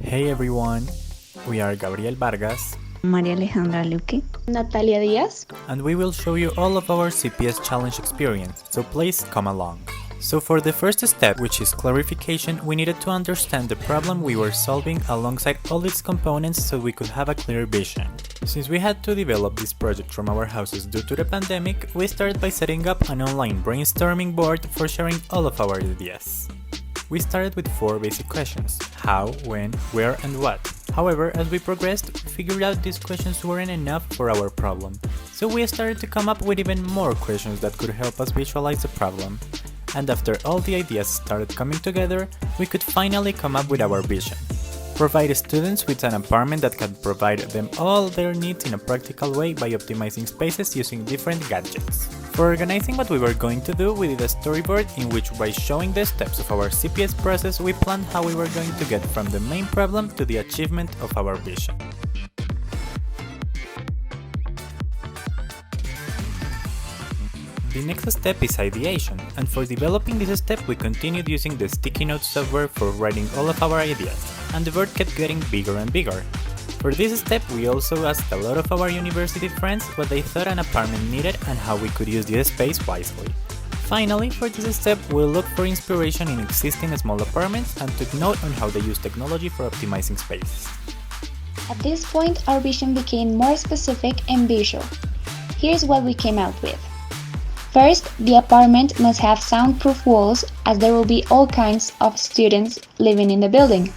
Hey everyone, we are Gabriel Vargas Alejandra Luque. Natalia Diaz. and we will show you all of our CPS challenge experience, so please come along. So for the first step, which is clarification, we needed to understand the problem we were solving alongside all its components so we could have a clear vision. Since we had to develop this project from our houses due to the pandemic, we started by setting up an online brainstorming board for sharing all of our ideas. We started with 4 basic questions: how, when, where, and what. However, as we progressed, we figured out these questions weren't enough for our problem, so we started to come up with even more questions that could help us visualize the problem. And after all the ideas started coming together, we could finally come up with our vision. Provide students with an apartment that can provide them all their needs in a practical way by optimizing spaces using different gadgets. For organizing what we were going to do, we did a storyboard in which, by showing the steps of our CPS process, we planned how we were going to get from the main problem to the achievement of our vision. The next step is ideation, and for developing this step we continued using the sticky notes software for writing all of our ideas, and the board kept getting bigger and bigger. For this step we also asked a lot of our university friends what they thought an apartment needed and how we could use this space wisely. Finally, for this step we looked for inspiration in existing small apartments and took note on how they use technology for optimizing spaces. At this point, our vision became more specific and visual. Here's what we came out with. First, the apartment must have soundproof walls, as there will be all kinds of students living in the building.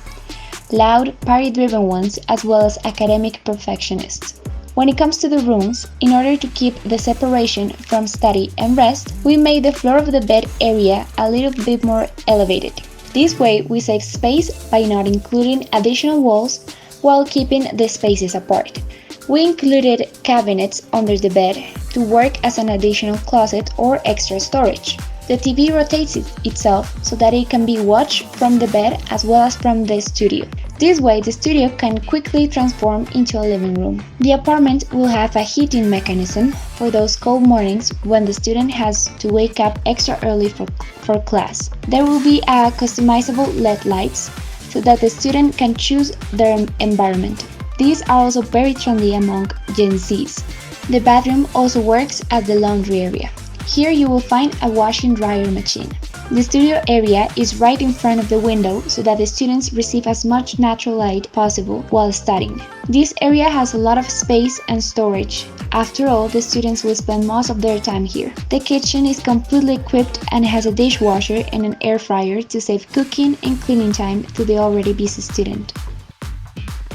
Loud, party-driven ones, as well as academic perfectionists. When it comes to the rooms, in order to keep the separation from study and rest, we made the floor of the bed area a little bit more elevated. This way, we save space by not including additional walls while keeping the spaces apart. We included cabinets under the bed to work as an additional closet or extra storage. The TV rotates itself so that it can be watched from the bed as well as from the studio. This way, the studio can quickly transform into a living room. The apartment will have a heating mechanism for those cold mornings when the student has to wake up extra early for class. There will be a customizable LED lights so that the student can choose their environment. These are also very trendy among Gen Zs. The bathroom also works as the laundry area. Here you will find a washing dryer machine. The studio area is right in front of the window so that the students receive as much natural light possible while studying. This area has a lot of space and storage. After all, the students will spend most of their time here. The kitchen is completely equipped and has a dishwasher and an air fryer to save cooking and cleaning time to the already busy student.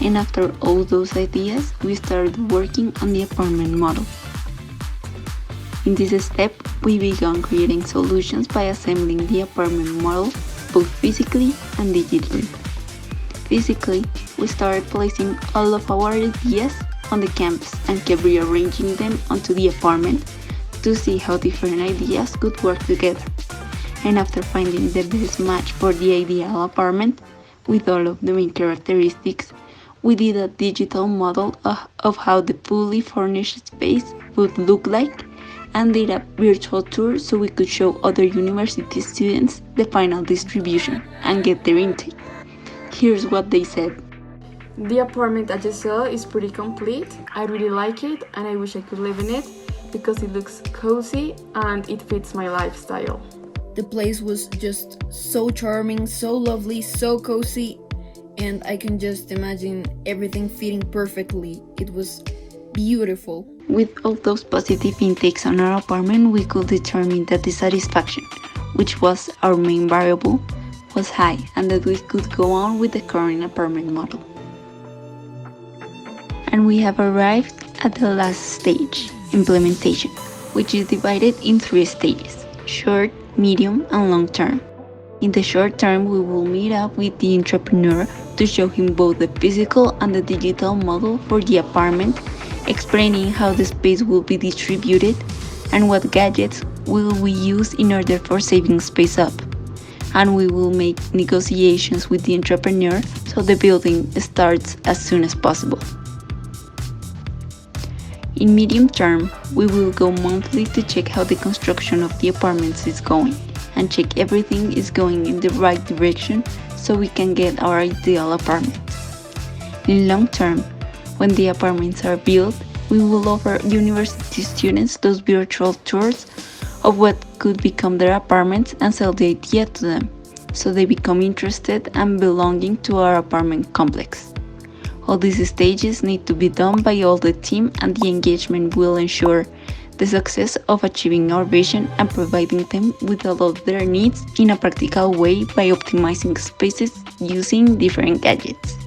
And after all those ideas, we started working on the apartment model. In this step, we began creating solutions by assembling the apartment model both physically and digitally. Physically, we started placing all of our ideas on the canvas and kept rearranging them onto the apartment to see how different ideas could work together. And after finding the best match for the ideal apartment, with all of the main characteristics, we did a digital model of how the fully furnished space would look like and did a virtual tour so we could show other university students the final distribution and get their intake. Here's what they said. The apartment at Giselle is pretty complete. I really like it and I wish I could live in it because it looks cozy and it fits my lifestyle. The place was just so charming, so lovely, so cozy, and I can just imagine everything fitting perfectly. It was beautiful. With all those positive intakes on our apartment, we could determine that the satisfaction, which was our main variable, was high and that we could go on with the current apartment model. And we have arrived at the last stage, implementation, which is divided in 3 stages: short, medium, and long term. In the short term, we will meet up with the entrepreneur to show him both the physical and the digital model for the apartment, explaining how the space will be distributed and what gadgets will we use in order for saving space up. And we will make negotiations with the entrepreneur so the building starts as soon as possible. In medium term, we will go monthly to check how the construction of the apartments is going and check everything is going in the right direction so we can get our ideal apartment. In long term, when the apartments are built, we will offer university students those virtual tours of what could become their apartments and sell the idea to them, so they become interested and belonging to our apartment complex. All these stages need to be done by all the team, and the engagement will ensure the success of achieving our vision and providing them with all of their needs in a practical way by optimizing spaces using different gadgets.